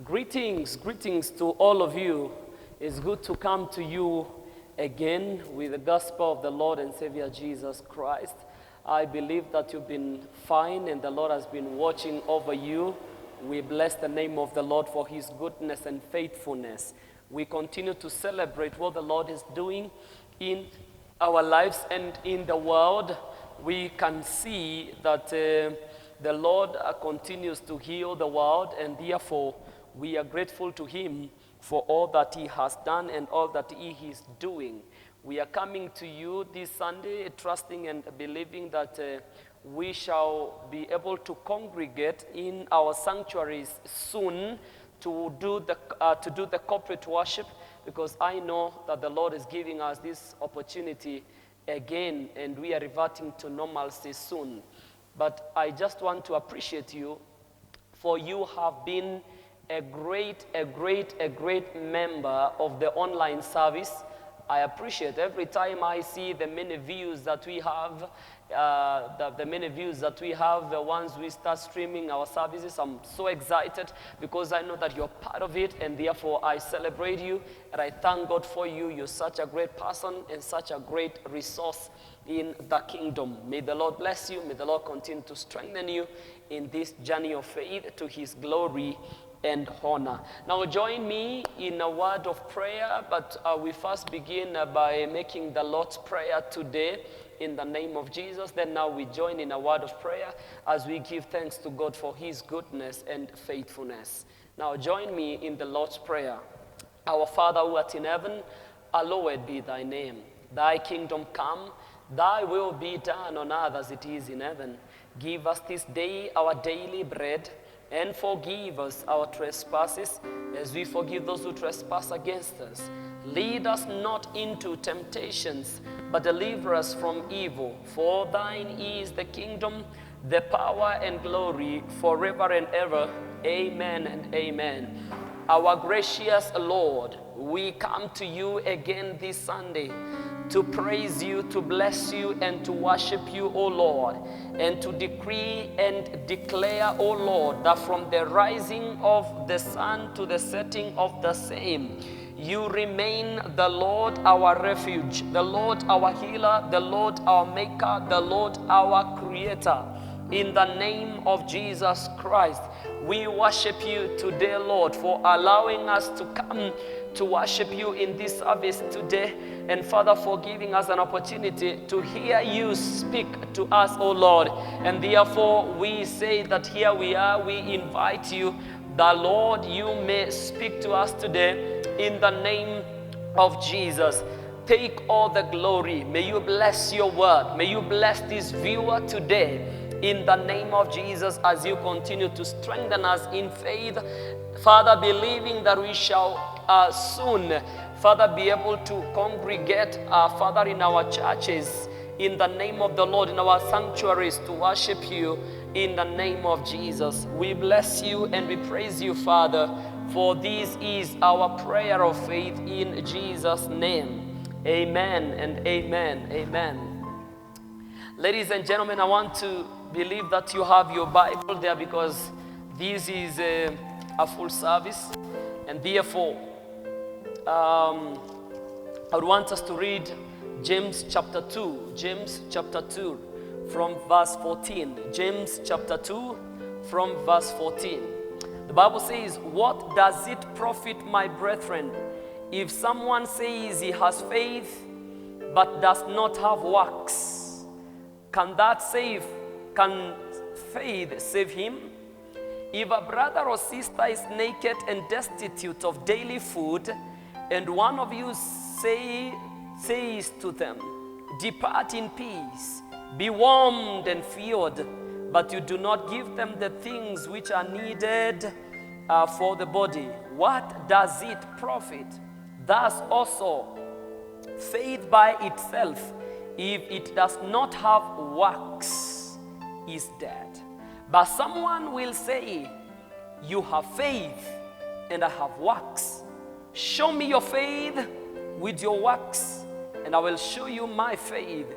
Greetings to all of you. It's good to come to you again with the gospel of the Lord and Savior Jesus Christ. I believe that you've been fine and the Lord has been watching over you. We bless the name of the Lord for his goodness and faithfulness. We continue to celebrate what the Lord is doing in our lives and in the world. We can see that the Lord continues to heal the world, and therefore we are grateful to him for all that he has done and all that he is doing. We are coming to you this Sunday trusting and believing that we shall be able to congregate in our sanctuaries soon to do the corporate worship, because I know that the Lord is giving us this opportunity again and we are reverting to normalcy soon. But I just want to appreciate you, for you have been a great member of the online service. I appreciate every time I see the many views that we have, the ones we start streaming our services. I'm so excited because I know that you're part of it, and therefore I celebrate you and I thank God for you. You're such a great person and such a great resource in the kingdom. May the Lord bless you. May the Lord continue to strengthen you in this journey of faith to his glory and honor. Now join me in a word of prayer, but we first begin by making the Lord's Prayer today in the name of Jesus. Then now we join in a word of prayer as we give thanks to God for his goodness and faithfulness. Now join me in the Lord's Prayer. Our Father who art in heaven, hallowed be thy name. Thy kingdom come, thy will be done on earth as it is in heaven. Give us this day our daily bread, and forgive us our trespasses as we forgive those who trespass against us. Lead us not into temptations, but deliver us from evil. For thine is the kingdom, the power and glory forever and ever. Amen and amen. Our gracious Lord, we come to you again this Sunday to praise you, to bless you, and to worship you, O Lord, and to decree and declare, O Lord, that from the rising of the sun to the setting of the same, you remain the Lord our refuge, the Lord our healer, the Lord our maker, the Lord our creator. In the name of Jesus Christ, we worship you today, Lord, for allowing us to come to worship you in this service today. And Father, for giving us an opportunity to hear you speak to us, O Lord. And therefore, we say that here we are, we invite you, the Lord, you may speak to us today in the name of Jesus. Take all the glory. May you bless your word. May you bless this viewer today in the name of Jesus as you continue to strengthen us in faith. Father, believing that we shall soon, Father, be able to congregate, Father, in our churches, in the name of the Lord, in our sanctuaries to worship you in the name of Jesus. We bless you and we praise you, Father, for this is our prayer of faith in Jesus' name. Amen and amen. Amen. Ladies and gentlemen, I want to believe that you have your Bible there, because this is a full service, and therefore I would want us to read James chapter 2. James chapter 2 from verse 14. James chapter 2 from verse 14. The Bible says, "What does it profit, my brethren, if someone says he has faith but does not have works? Can faith save him? If a brother or sister is naked and destitute of daily food, and one of you says to them, 'Depart in peace, be warmed and filled,' but you do not give them the things which are needed for the body, what does it profit? Thus also, faith by itself, if it does not have works, is dead. But someone will say, 'You have faith, and I have works. Show me your faith with your works, and I will show you my faith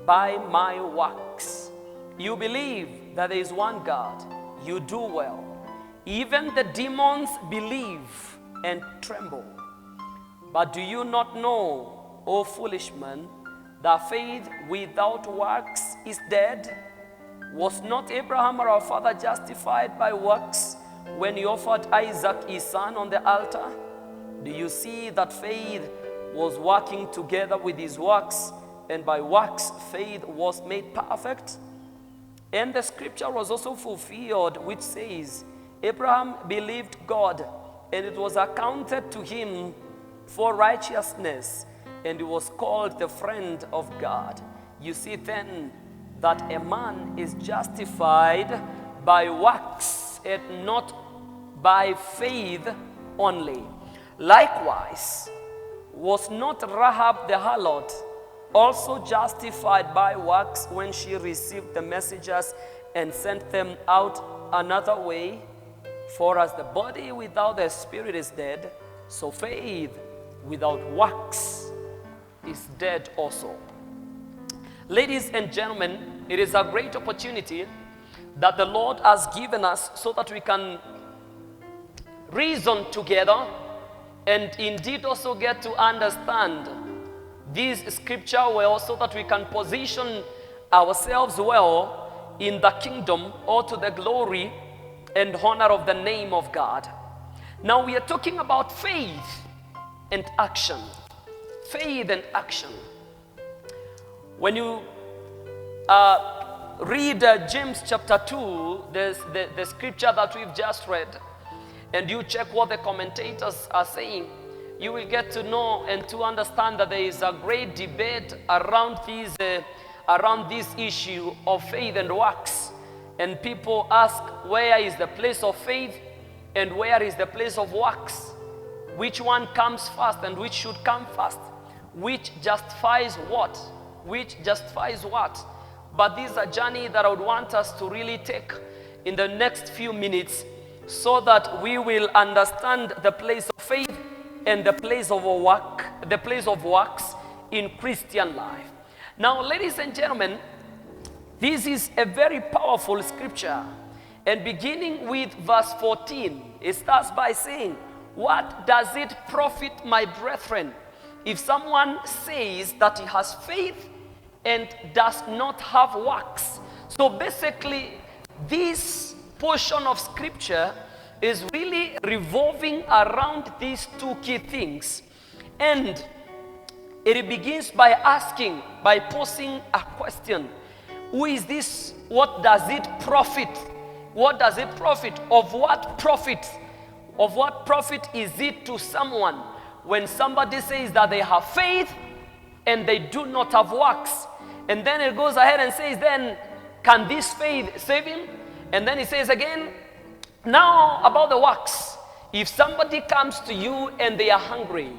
by my works.' You believe that there is one God, you do well. Even the demons believe and tremble. But do you not know, O foolish man, that faith without works is dead? Was not Abraham our father justified by works when he offered Isaac his son on the altar? Do you see that faith was working together with his works, and by works faith was made perfect? And the scripture was also fulfilled, which says, Abraham believed God, and it was accounted to him for righteousness, and he was called the friend of God. You see then that a man is justified by works and not by faith only. Likewise, was not Rahab the harlot also justified by works when she received the messengers and sent them out another way? For as the body without the spirit is dead, so faith without works is dead also. Ladies and gentlemen, it is a great opportunity that the Lord has given us so that we can reason together and indeed also get to understand this scripture well, so that we can position ourselves well in the kingdom, or to the glory and honor of the name of God. Now we are talking about faith and action. Faith and action. When you read James chapter 2, the scripture that we've just read, and you check what the commentators are saying, you will get to know and to understand that there is a great debate around this issue of faith and works. And people ask, where is the place of faith and where is the place of works? Which one comes first and which should come first? Which justifies what? Which justifies what? But this is a journey that I would want us to really take in the next few minutes, so that we will understand the place of faith and the place of works in Christian life. Now, ladies and gentlemen, this is a very powerful scripture. And beginning with verse 14, it starts by saying, what does it profit, my brethren, if someone says that he has faith and does not have works? So basically, this portion of scripture is really revolving around these two key things. And it begins by posing a question. Who is this? What does it profit? What does it profit? Of what profit? Of what profit is it to someone when somebody says that they have faith and they do not have works? And then it goes ahead and says, then, can this faith save him? And then it says again, now about the works. If somebody comes to you and they are hungry,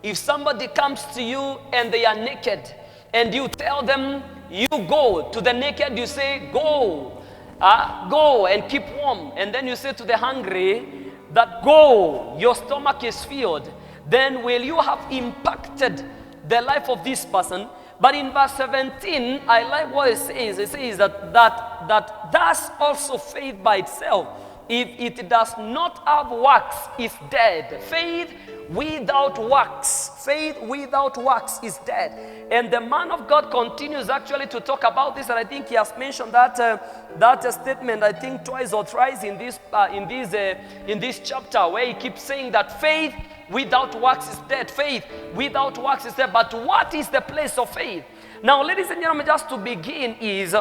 if somebody comes to you and they are naked, and you tell them, you go to the naked, you say, go and keep warm. And then you say to the hungry that go, your stomach is filled. Then will you have impacted the life of this person? But in verse 17, I like what it says. It says that thus also faith by itself, if it does not have works, is dead. Faith without works is dead. And the man of God continues actually to talk about this, and I think he has mentioned that statement, I think twice or thrice in this chapter, where he keeps saying that faith without works is dead. Faith without works is dead. But what is the place of faith? Now, ladies and gentlemen, just to begin is,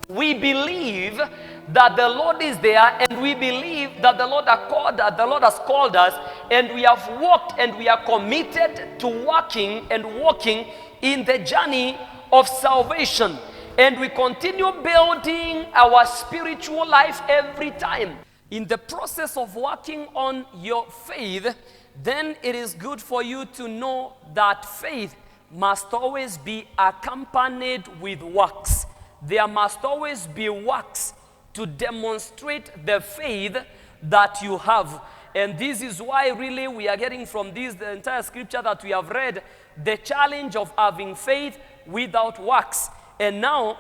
we believe that the Lord is there, and we believe that the Lord has called us, and we have walked and we are committed to walking in the journey of salvation. And we continue building our spiritual life every time. In the process of working on your faith, then it is good for you to know that faith must always be accompanied with works. There must always be works to demonstrate the faith that you have. And this is why really we are getting from this, the entire scripture that we have read, the challenge of having faith without works. And now,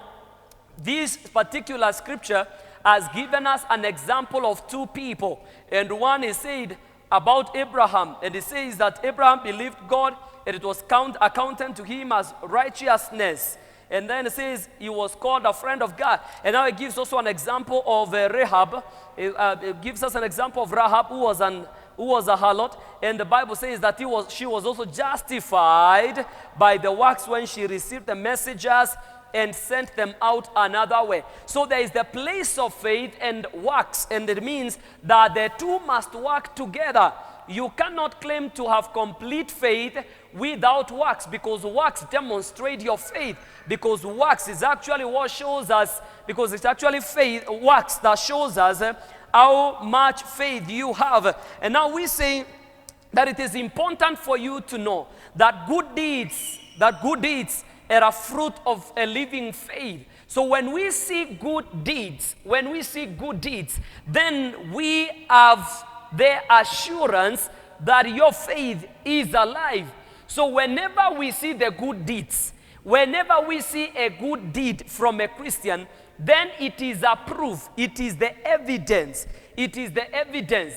this particular scripture has given us an example of two people. And one is said about Abraham. And it says that Abraham believed God and it was accounted to him as righteousness. And then it says he was called a friend of God. And now it gives also an example of Rahab. It gives us an example of Rahab who was a harlot. And the Bible says that she was also justified by the works when she received the messengers and sent them out another way. So there is the place of faith and works. And it means that the two must work together. You cannot claim to have complete faith without works, because works demonstrate your faith, because works is actually what shows us, because it's actually faith, works that shows us how much faith you have. And now we say that it is important for you to know that good deeds are a fruit of a living faith. So when we see good deeds, then we have the assurance that your faith is alive. So whenever we see the good deeds, whenever we see a good deed from a Christian, then it is a proof, it is the evidence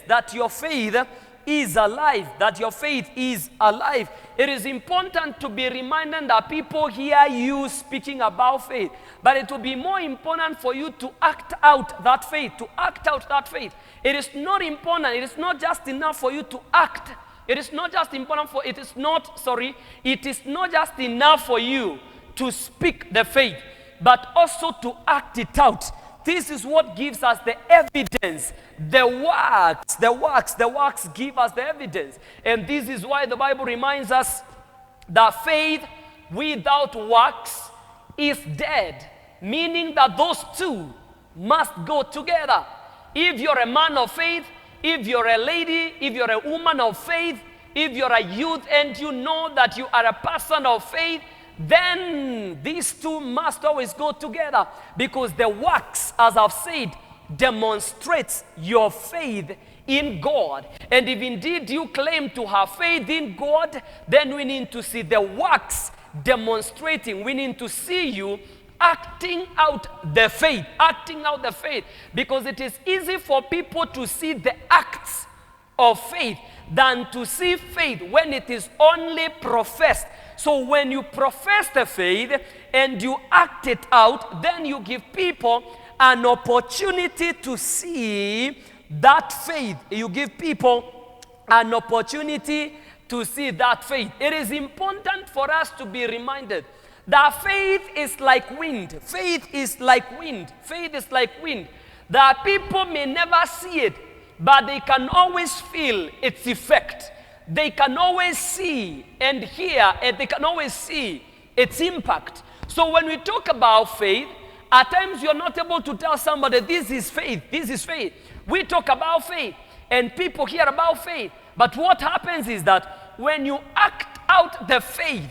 that your faith is alive, that your faith is alive. It is important to be reminded that people hear you speaking about faith, but it will be more important for you to act out that faith, It is not important, it is not just enough for you to act. It is not just enough for you to speak the faith, but also to act it out. This is what gives us the evidence. The works give us the evidence. And this is why the Bible reminds us that faith without works is dead. Meaning that those two must go together. If you're a man of faith, if you're a lady, if you're a woman of faith, if you're a youth and you know that you are a person of faith, then these two must always go together, because the works, as I've said, demonstrates your faith in God. And if indeed you claim to have faith in God, then we need to see the works demonstrating. We need to see you acting out the faith, because it is easy for people to see the acts of faith than to see faith when it is only professed. So when you profess the faith and you act it out, then you give people an opportunity to see that faith. You give people an opportunity to see that faith. It is important for us to be reminded that faith is like wind. That people may never see it, but they can always feel its effect. They can always see and hear, and they can always see its impact. So when we talk about faith, at times you're not able to tell somebody, this is faith. We talk about faith, and people hear about faith. But what happens is that when you act out the faith,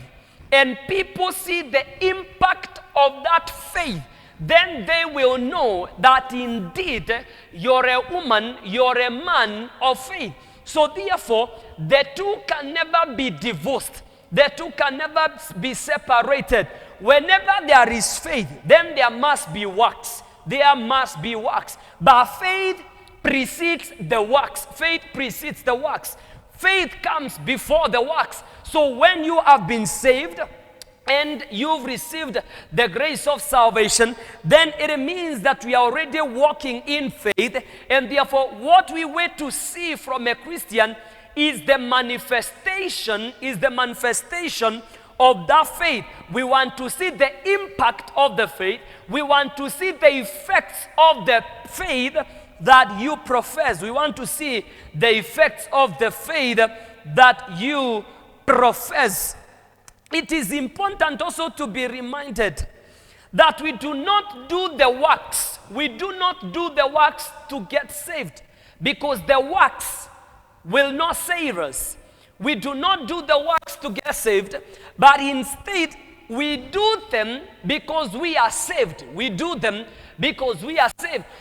and people see the impact of that faith, then they will know that indeed you're a woman, you're a man of faith. So therefore, the two can never be divorced. The two can never be separated. Whenever there is faith, then there must be works. But faith precedes the works. Faith comes before the works. So when you have been saved and you've received the grace of salvation, then it means that we are already walking in faith, and therefore what we wait to see from a Christian is the manifestation of that faith. We want to see the impact of the faith. We want to see the effects of the faith that you profess. We want to see the effects of the faith that you profess. It is important also to be reminded that we do not do the works. We do not do the works to get saved, because the works will not save us. We do not do the works to get saved, but instead we do them because we are saved.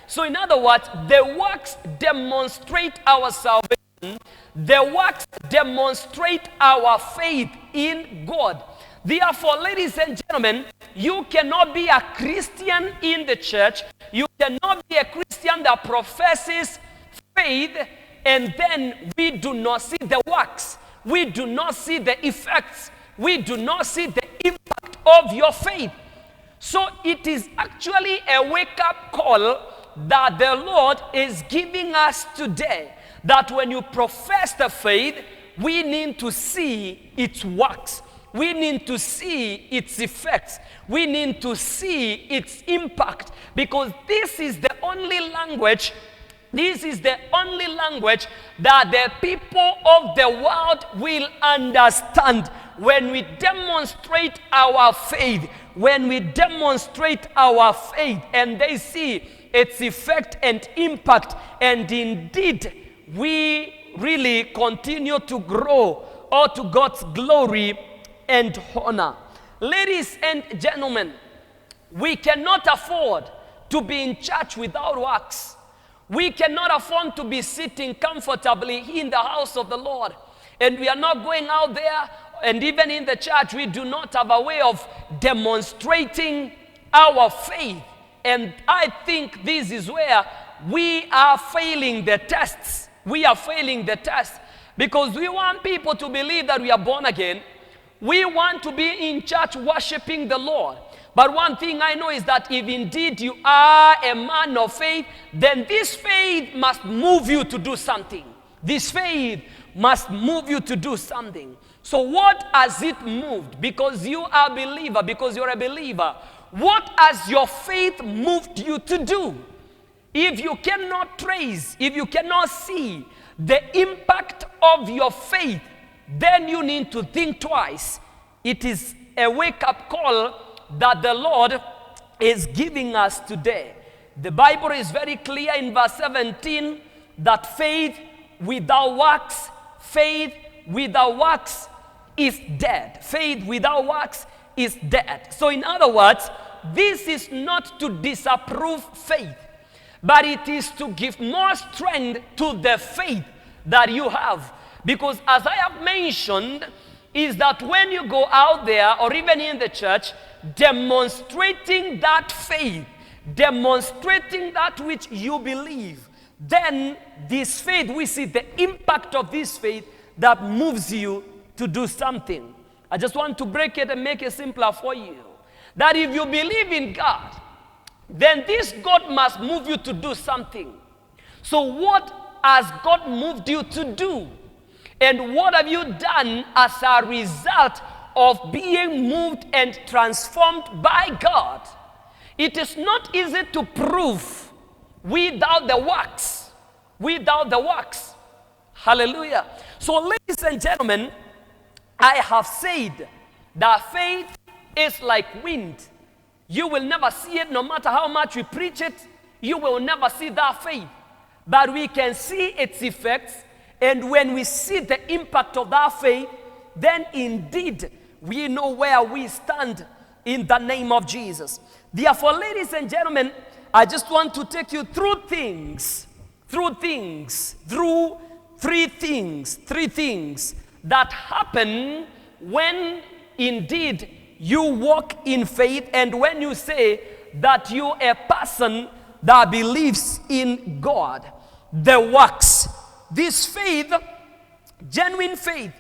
So in other words, the works demonstrate our salvation. The works demonstrate our faith in God. Therefore, ladies and gentlemen, you cannot be a Christian in the church. You cannot be a Christian that professes faith and then we do not see the works. We do not see the effects. We do not see the impact of your faith. So it is actually a wake-up call that the Lord is giving us today. That when you profess the faith, we need to see its works. We need to see its effects. We need to see its impact. Because this is the only language that the people of the world will understand when we demonstrate our faith. When we demonstrate our faith and they see its effect and impact, and indeed we really continue to grow all to God's glory and honor. Ladies and gentlemen, we cannot afford to be in church without works. We cannot afford to be sitting comfortably in the house of the Lord. And we are not going out there, and even in the church, we do not have a way of demonstrating our faith. And I think this is where we are failing the tests. We are failing the test because we want people to believe that we are born again. We want to be in church worshiping the Lord. But one thing I know is that if indeed you are a man of faith, then this faith must move you to do something. This faith must move you to do something. So what has it moved? Because you are a believer, because you're a believer, what has your faith moved you to do? If you cannot trace, if you cannot see the impact of your faith, then you need to think twice. It is a wake-up call that the Lord is giving us today. The Bible is very clear in verse 17 that faith without works is dead. Faith without works is dead. So in other words, this is not to disapprove faith, but it is to give more strength to the faith that you have. Because as I have mentioned, is that when you go out there or even in the church, demonstrating that faith, demonstrating that which you believe, then this faith, we see the impact of this faith that moves you to do something. I just want to break it and make it simpler for you. That if you believe in God, then this God must move you to do something. So what has God moved you to do? And what have you done as a result of being moved and transformed by God? It is not easy to prove without the works. Without the works. Hallelujah. So ladies and gentlemen, I have said that faith is like wind. You will never see it no matter how much we preach it. You will never see that faith. But we can see its effects. And when we see the impact of that faith, then indeed we know where we stand in the name of Jesus. Therefore, ladies and gentlemen, I just want to take you through three things that happen when indeed you walk in faith and when you say that you are a person that believes in God. The works. This faith, genuine faith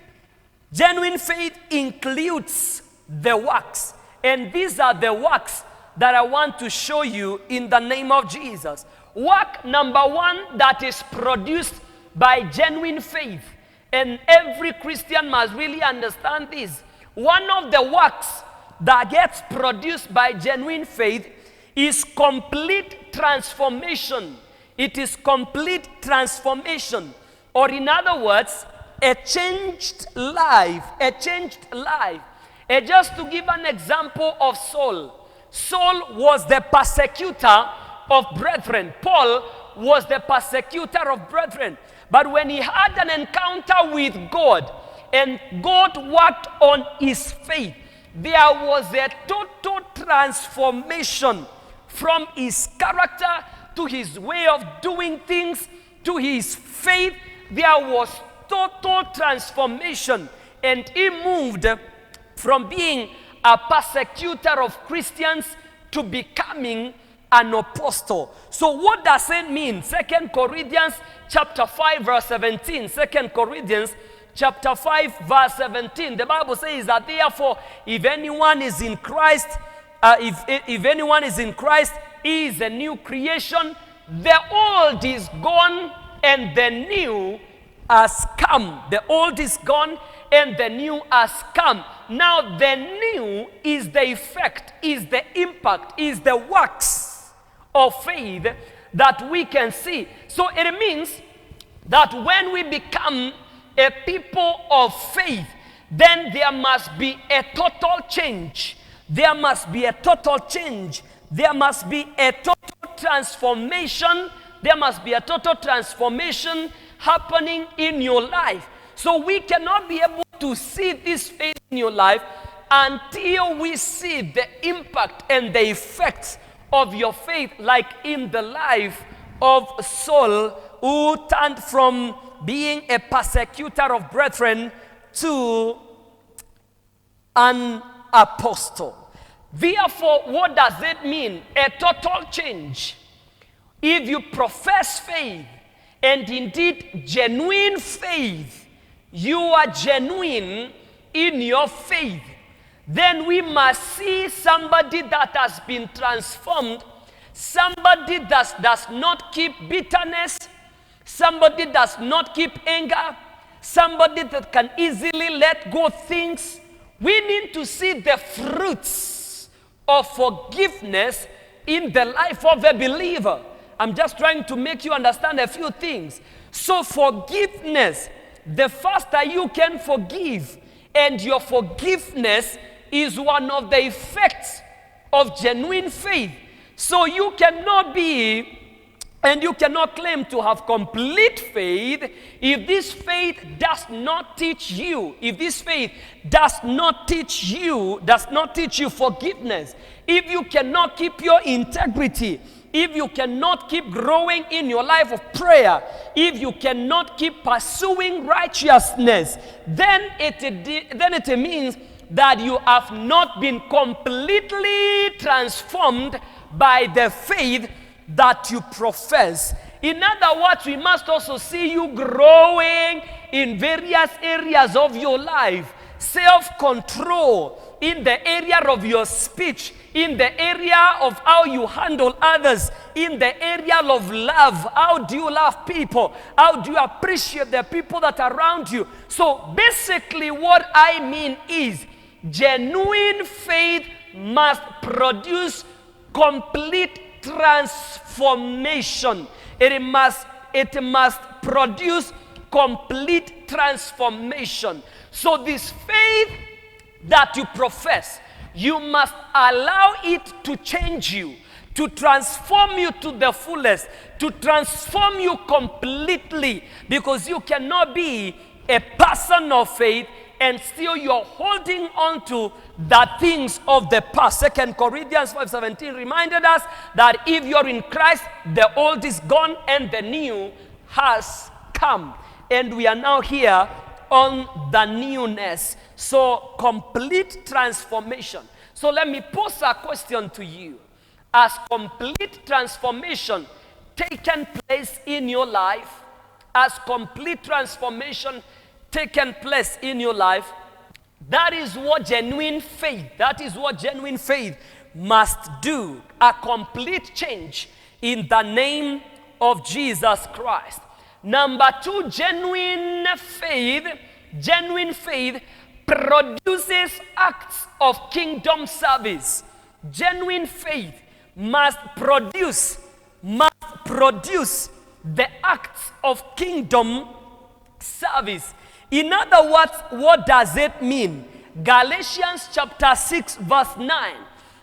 includes the works. And these are the works that I want to show you in the name of Jesus. Work number one that is produced by genuine faith. And every Christian must really understand this. One of the works that gets produced by genuine faith is complete transformation. It is complete transformation. Or in other words, a changed life. A changed life. And just to give an example of Saul. Saul was the persecutor of brethren. Paul was the persecutor of brethren. But when he had an encounter with God, and God worked on his faith, there was a total transformation from his character to his way of doing things, to his faith. There was total transformation, and he moved from being a persecutor of Christians to becoming an apostle. So what does it mean? 2 Corinthians chapter 5 verse 17. 2 Corinthians chapter 5 verse 17. The Bible says that therefore if anyone is in Christ, if anyone is in Christ, he is a new creation. The old is gone and the new has come. The old is gone and the new has come. Now the new is the effect, is the impact, is the works of faith that we can see. So it means that when we become a people of faith, then there must be a total change. There must be a total change. There must be a total transformation. There must be a total transformation happening in your life. So we cannot be able to see this faith in your life until we see the impact and the effects of your faith, like in the life of Saul, who turned from being a persecutor of brethren to an apostle. Therefore, what does it mean? A total change. If you profess faith, and indeed genuine faith, you are genuine in your faith, then we must see somebody that has been transformed, somebody that does not keep bitterness, somebody does not keep anger, somebody that can easily let go things. We need to see the fruits of forgiveness in the life of a believer. I'm just trying to make you understand a few things. So forgiveness, the faster you can forgive, and your forgiveness is one of the effects of genuine faith. So you cannot be, and you cannot claim to have complete faith if this faith does not teach you, if this faith does not teach you forgiveness, if you cannot keep your integrity, if you cannot keep growing in your life of prayer, if you cannot keep pursuing righteousness, then it means that you have not been completely transformed by the faith that you profess. In other words, we must also see you growing in various areas of your life. Self-control in the area of your speech, in the area of how you handle others, in the area of love. How do you love people? How do you appreciate the people that are around you? So basically what I mean is genuine faith must produce complete transformation. It must produce complete transformation. So this faith that you profess, you must allow it to change you, to transform you to the fullest, to transform you completely, because you cannot be a person of faith and still you're holding on to the things of the past. 2 Corinthians 5:17 reminded us that if you're in Christ, the old is gone and the new has come. And we are now here on the newness. So complete transformation. So let me pose a question to you. Has complete transformation taken place in your life? Has complete transformation taken place in your life? That is what genuine faith must do. A complete change in the name of Jesus Christ. Number two, genuine faith produces acts of kingdom service. Genuine faith must produce the acts of kingdom service. In other words, what does it mean? Galatians chapter 6 verse 9.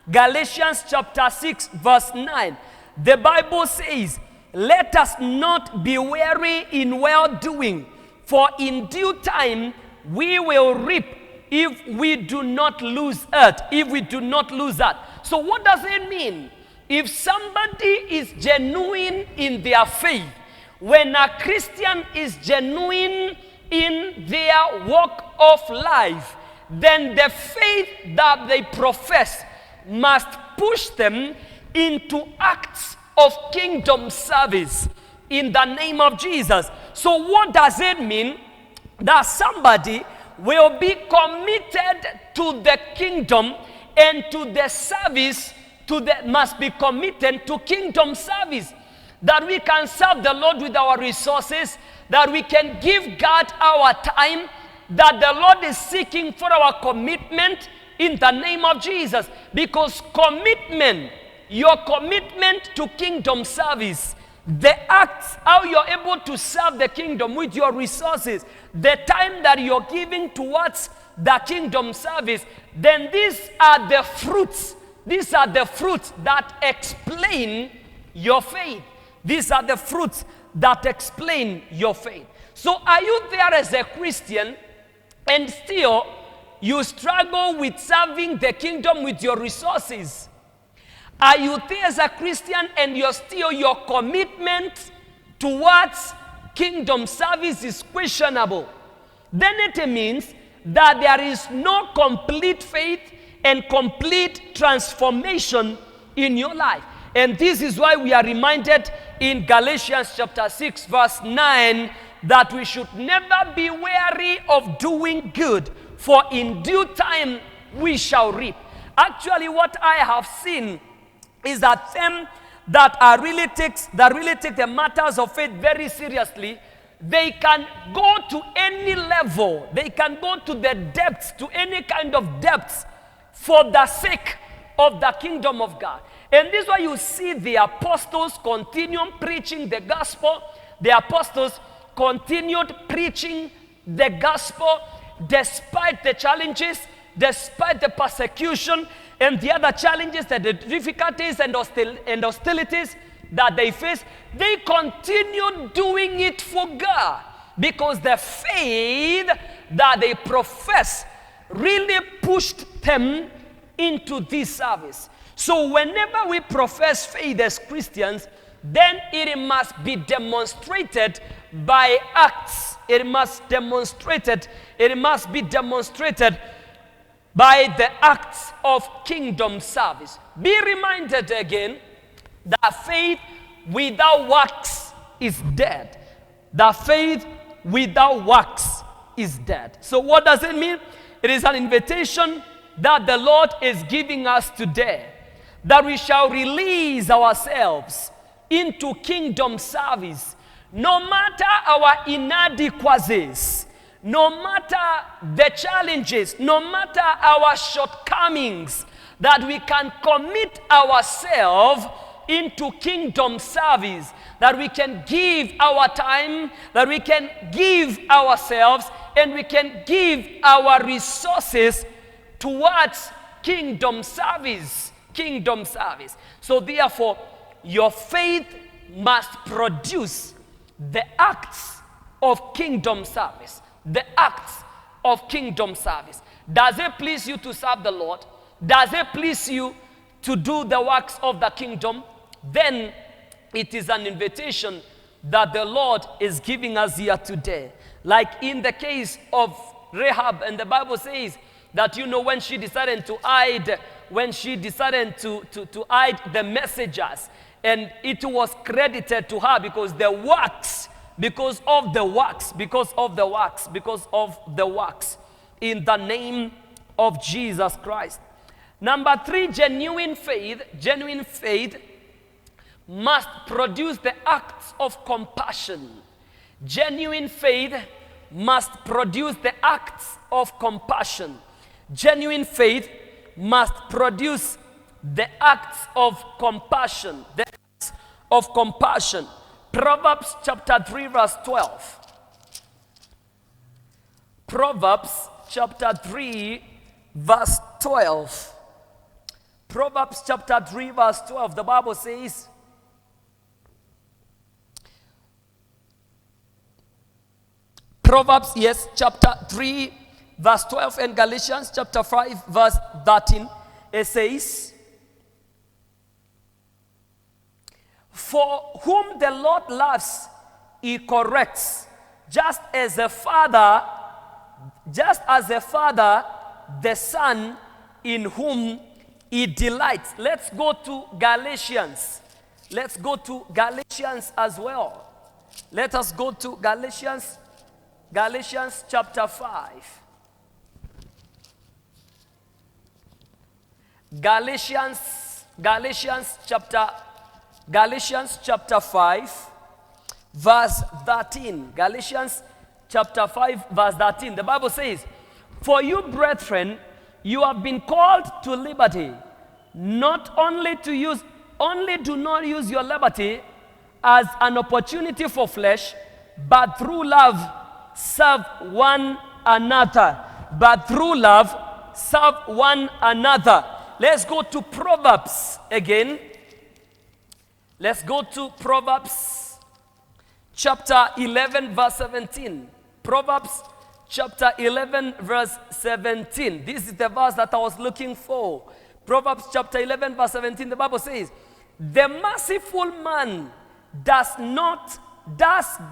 Galatians chapter 6 verse 9. The Bible says, "Let us not be weary in well-doing, for in due time we will reap if we do not lose heart." If we do not lose heart. So what does it mean? If somebody is genuine in their faith, when a Christian is genuine in their walk of life, then the faith that they profess must push them into acts of kingdom service in the name of Jesus. So what does it mean? That somebody will be committed to the kingdom and to the service, must be committed to kingdom service. That we can serve the Lord with our resources, that we can give God our time, that the Lord is seeking for our commitment in the name of Jesus. Because commitment, your commitment to kingdom service, the acts, how you're able to serve the kingdom with your resources, the time that you're giving towards the kingdom service, then these are the fruits. These are the fruits that explain your faith. These are the fruits that explain your faith. So are you there as a Christian and still you struggle with serving the kingdom with your resources? Are you there as a Christian and your commitment towards kingdom service is questionable? Then it means that there is no complete faith and complete transformation in your life. And this is why we are reminded in Galatians chapter 6 verse 9 that we should never be weary of doing good, for in due time we shall reap. Actually, what I have seen is that them that really take the matters of faith very seriously, they can go to any level, they can go to the depths, to any kind of depths for the sake of the kingdom of God. And this is why you see the apostles continue preaching the gospel. The apostles continued preaching the gospel despite the challenges, despite the persecution and the other challenges, the difficulties and hostilities that they face. They continued doing it for God because the faith that they profess really pushed them into this service. So whenever we profess faith as Christians, then it must be demonstrated by acts. It must be demonstrated by the acts of kingdom service. Be reminded again that faith without works is dead. That faith without works is dead. So what does it mean? It is an invitation that the Lord is giving us today, that we shall release ourselves into kingdom service, no matter our inadequacies, no matter the challenges, no matter our shortcomings, that we can commit ourselves into kingdom service, that we can give our time, that we can give ourselves, and we can give our resources towards kingdom service. Kingdom service. So therefore, your faith must produce the acts of kingdom service. The acts of kingdom service. Does it please you to serve the Lord? Does it please you to do the works of the kingdom? Then it is an invitation that the Lord is giving us here today. Like in the case of Rahab, and the Bible says that, when she decided to hide, to hide the messengers, and it was credited to her because of the works, in the name of Jesus Christ. Number 3, genuine faith must produce the acts of compassion. Genuine faith must produce the acts of compassion. Genuine faith must produce the acts of compassion. The acts of compassion. Proverbs chapter 3 verse 12. Proverbs chapter 3 verse 12. Proverbs chapter 3 verse 12. The Bible says, Proverbs, chapter 3 verse 12, and Galatians chapter 5 verse 13, it says, for whom the Lord loves, he corrects, just as a father the Son in whom he delights. Let's go to Galatians. Let's go to Galatians as well. Let us go to Galatians chapter 5. Galatians chapter 5, verse 13. Galatians chapter 5, verse 13. The Bible says, "For you, brethren, you have been called to liberty. Only do not use your liberty as an opportunity for flesh, but through love serve one another." But through love serve one another. Let's go to Proverbs again. Let's go to Proverbs chapter 11, verse 17. Proverbs chapter 11, verse 17. This is the verse that I was looking for. Proverbs chapter 11, verse 17. The Bible says, "The merciful man does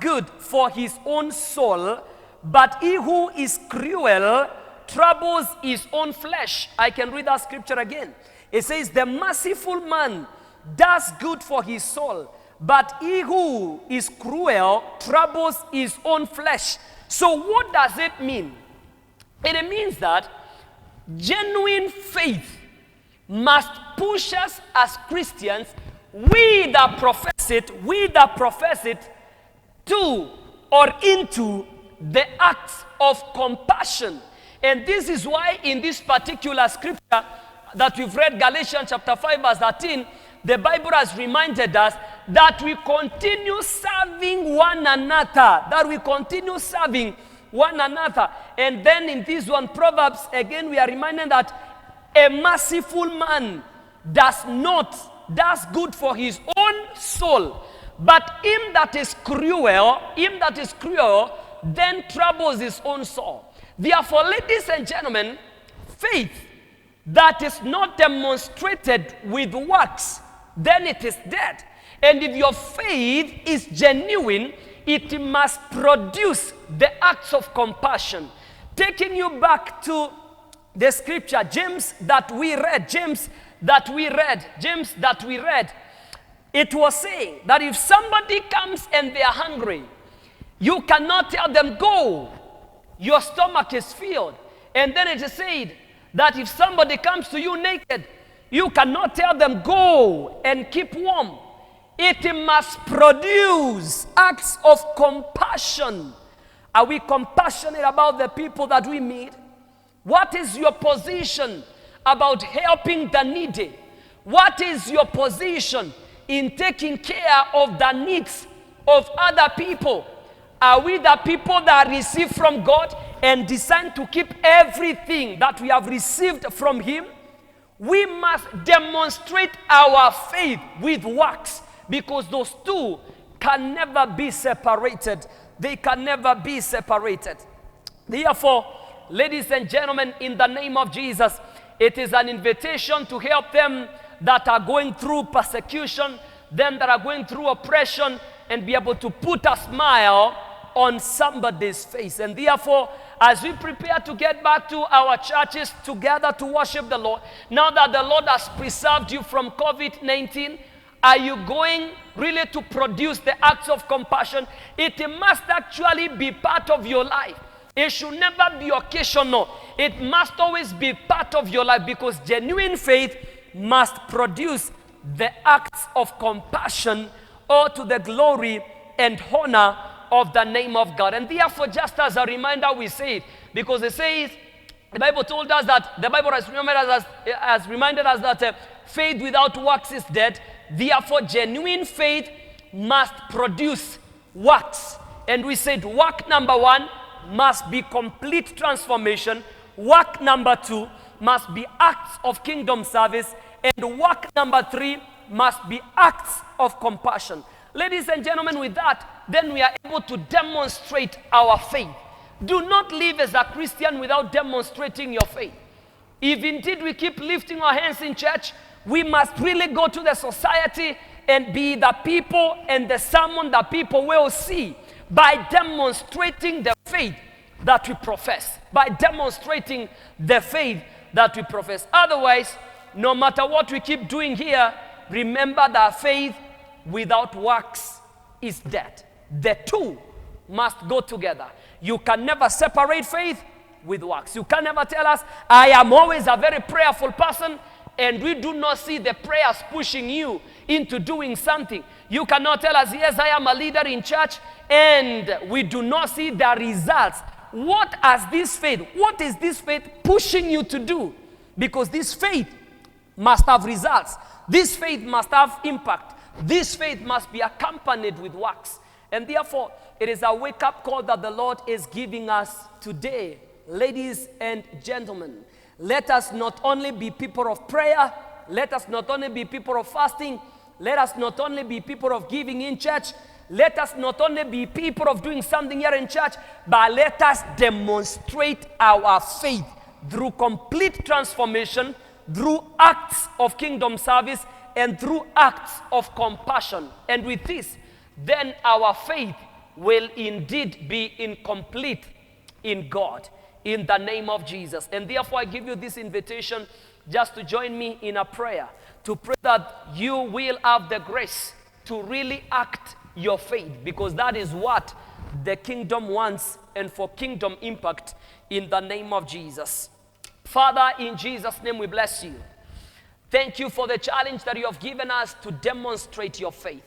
good for his own soul, but he who is cruel troubles his own flesh." I can read that scripture again. It says, "The merciful man does good for his soul, but he who is cruel troubles his own flesh." So what does it mean? It means that genuine faith must push us as Christians, we that profess it, to or into the acts of compassion. And this is why in this particular scripture that we've read, Galatians chapter 5, verse 13, the Bible has reminded us that we continue serving one another. And then in this one, Proverbs, again, we are reminded that a merciful man does good for his own soul, but him that is cruel, then troubles his own soul. Therefore, ladies and gentlemen, faith that is not demonstrated with works, then it is dead. And if your faith is genuine, it must produce the acts of compassion. Taking you back to the scripture, James that we read, it was saying that if somebody comes and they are hungry, you cannot tell them, "Go, your stomach is filled." And then it is said that if somebody comes to you naked, you cannot tell them, "Go and keep warm." It must produce acts of compassion. Are we compassionate about the people that we meet? What is your position about helping the needy? What is your position in taking care of the needs of other people? Are we the people that receive from God and decide to keep everything that we have received from Him? We must demonstrate our faith with works, because those two can never be separated. They can never be separated. Therefore, ladies and gentlemen, in the name of Jesus, it is an invitation to help them that are going through persecution, them that are going through oppression, and be able to put a smile on somebody's face. And therefore, as we prepare to get back to our churches together to worship the Lord, now that the Lord has preserved you from COVID-19, are you going really to produce the acts of compassion? It must actually be part of your life. It should never be occasional. It must always be part of your life, because genuine faith must produce the acts of compassion, all to the glory and honor of the name of God. And therefore, just as a reminder, we say it, because it says, the Bible told us that, the Bible has reminded us that faith without works is dead. Therefore, genuine faith must produce works. And we said work number one must be complete transformation. Work number two must be acts of kingdom service. And work number three must be acts of compassion. Ladies and gentlemen, with that, then we are able to demonstrate our faith. Do not live as a Christian without demonstrating your faith. If indeed we keep lifting our hands in church, we must really go to the society and be the people and the someone that people will see by demonstrating the faith that we profess, by demonstrating the faith that we profess. Otherwise, no matter what we keep doing here, remember that faith without works is dead. The two must go together. You can never separate faith with works. You can never tell us, I am always a very prayerful person, and we do not see the prayers pushing you into doing something. You cannot tell us, yes, I am a leader in church, and we do not see the results. What is this faith pushing you to do? Because this faith must have results. This faith must have impact. This faith must be accompanied with works. And therefore, it is a wake-up call that the Lord is giving us today. Ladies and gentlemen, let us not only be people of prayer, let us not only be people of fasting, let us not only be people of giving in church, let us not only be people of doing something here in church, but let us demonstrate our faith through complete transformation, through acts of kingdom service, and through acts of compassion. And with this, then our faith will indeed be incomplete in God, in the name of Jesus. And therefore, I give you this invitation just to join me in a prayer, to pray that you will have the grace to really act your faith, because that is what the kingdom wants, and for kingdom impact, in the name of Jesus. Father, in Jesus' name we bless you. Thank you for the challenge that you have given us to demonstrate your faith.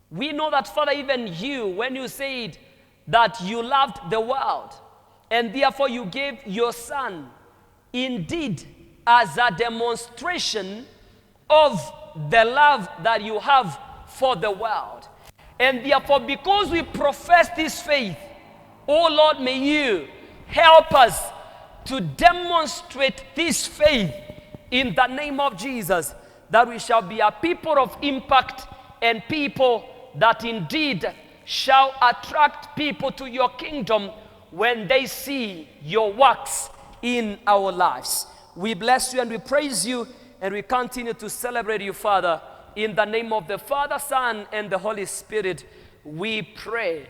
We know that, Father, even you, when you said that you loved the world, and therefore you gave your Son, indeed, as a demonstration of the love that you have for the world. And therefore, because we profess this faith, oh Lord, may you help us to demonstrate this faith in the name of Jesus, that we shall be a people of impact and people that indeed shall attract people to your kingdom when they see your works in our lives. We bless you and we praise you, and we continue to celebrate you, Father. In the name of the Father, Son, and the Holy Spirit, we pray.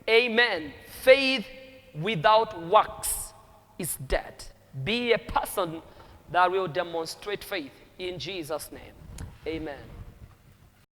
Amen. Faith without works is dead. Be a person that will demonstrate faith in Jesus' name. Amen.